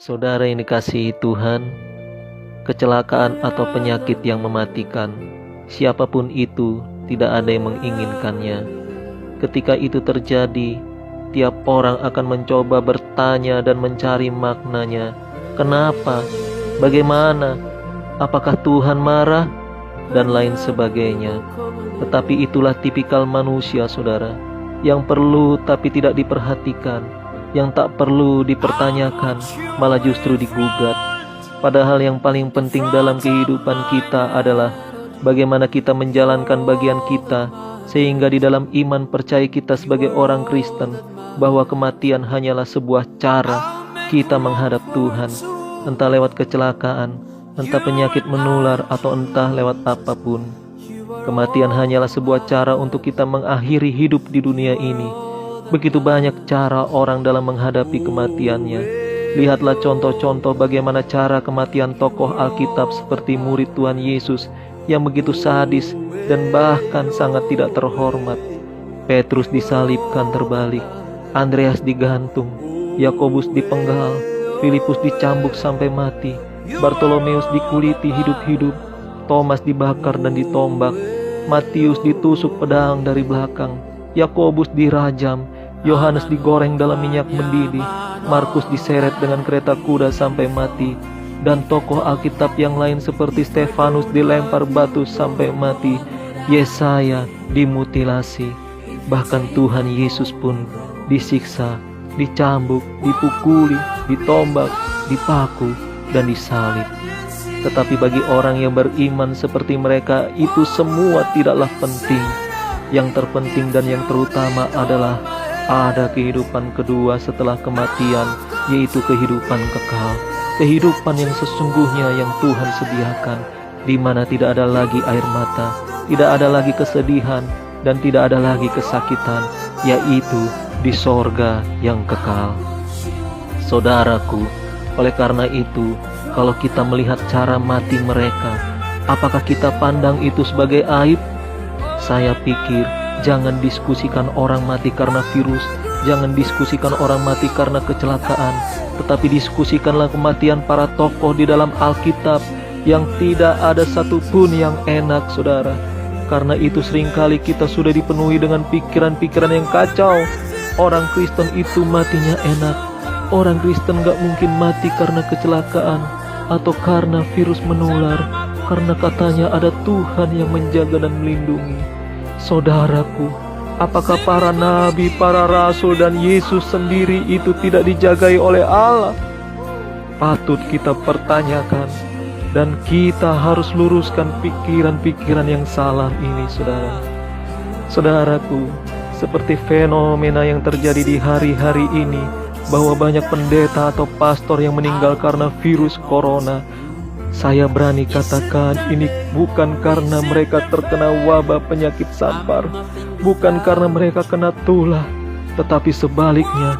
Saudara yang dikasihi Tuhan, kecelakaan atau penyakit yang mematikan, siapapun itu tidak ada yang menginginkannya. Ketika itu terjadi, tiap orang akan mencoba bertanya dan mencari maknanya. Kenapa? Bagaimana? Apakah Tuhan marah? Dan lain sebagainya. Tetapi itulah tipikal manusia, saudara, yang perlu tapi tidak diperhatikan, yang tak perlu dipertanyakan, malah justru digugat. Padahal yang paling penting dalam kehidupan kita adalah bagaimana kita menjalankan bagian kita, sehingga di dalam iman percaya kita sebagai orang Kristen bahwa kematian hanyalah sebuah cara kita menghadap Tuhan, entah lewat kecelakaan, entah penyakit menular, atau entah lewat apapun. Kematian hanyalah sebuah cara untuk kita mengakhiri hidup di dunia ini. Begitu banyak cara orang dalam menghadapi kematiannya. Lihatlah contoh-contoh bagaimana cara kematian tokoh Alkitab seperti murid Tuhan Yesus yang begitu sadis dan bahkan sangat tidak terhormat. Petrus disalibkan terbalik, Andreas digantung, Yakobus dipenggal, Filipus dicambuk sampai mati, Bartolomeus dikuliti hidup-hidup, Thomas dibakar dan ditombak, Matius ditusuk pedang dari belakang, Yakobus dirajam, Yohanes digoreng dalam minyak mendidih, Markus diseret dengan kereta kuda sampai mati, dan tokoh Alkitab yang lain seperti Stefanus dilempar batu sampai mati, Yesaya dimutilasi, bahkan Tuhan Yesus pun disiksa, dicambuk, dipukuli, ditombak, dipaku, dan disalib. Tetapi bagi orang yang beriman seperti mereka, itu semua tidaklah penting. Yang terpenting dan yang terutama adalah ada kehidupan kedua setelah kematian, yaitu kehidupan kekal, kehidupan yang sesungguhnya yang Tuhan sediakan, di mana tidak ada lagi air mata, tidak ada lagi kesedihan, dan tidak ada lagi kesakitan, yaitu di sorga yang kekal. Saudaraku, oleh karena itu, kalau kita melihat cara mati mereka, apakah kita pandang itu sebagai aib? Saya pikir jangan diskusikan orang mati karena virus, jangan diskusikan orang mati karena kecelakaan, tetapi diskusikanlah kematian para tokoh di dalam Alkitab yang tidak ada satupun yang enak, saudara. Karena itu seringkali kita sudah dipenuhi dengan pikiran-pikiran yang kacau. Orang Kristen itu matinya enak. Orang Kristen gak mungkin mati karena kecelakaan atau karena virus menular, karena katanya ada Tuhan yang menjaga dan melindungi. Saudaraku, apakah para nabi, para rasul, dan Yesus sendiri itu tidak dijagai oleh Allah? Patut kita pertanyakan, dan kita harus luruskan pikiran-pikiran yang salah ini, saudara. Saudaraku, seperti fenomena yang terjadi di hari-hari ini, bahwa banyak pendeta atau pastor yang meninggal karena virus corona. Saya berani katakan ini bukan karena mereka terkena wabah penyakit sampar, bukan karena mereka kena tulah, tetapi sebaliknya,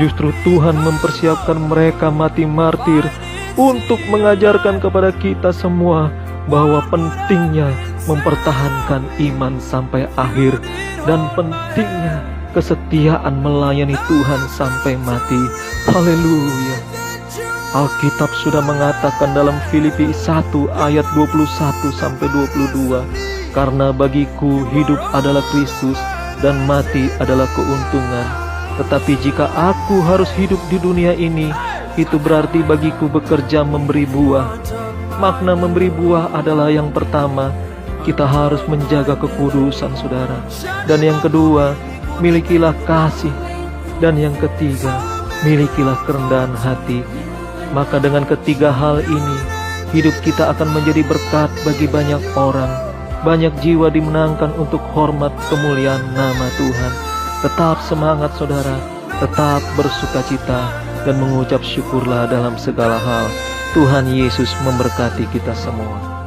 justru Tuhan mempersiapkan mereka mati martir untuk mengajarkan kepada kita semua bahwa pentingnya mempertahankan iman sampai akhir dan pentingnya kesetiaan melayani Tuhan sampai mati. Haleluya. Alkitab sudah mengatakan dalam Filipi 1 ayat 21-22, karena bagiku hidup adalah Kristus dan mati adalah keuntungan. Tetapi jika aku harus hidup di dunia ini, itu berarti bagiku bekerja memberi buah. Makna memberi buah adalah yang pertama, kita harus menjaga kekudusan, saudara. Dan yang kedua, milikilah kasih. Dan yang ketiga, milikilah kerendahan hati. Maka dengan ketiga hal ini, hidup kita akan menjadi berkat bagi banyak orang. Banyak jiwa dimenangkan untuk hormat kemuliaan nama Tuhan. Tetap semangat, saudara. Tetap bersukacita dan mengucap syukurlah dalam segala hal. Tuhan Yesus memberkati kita semua.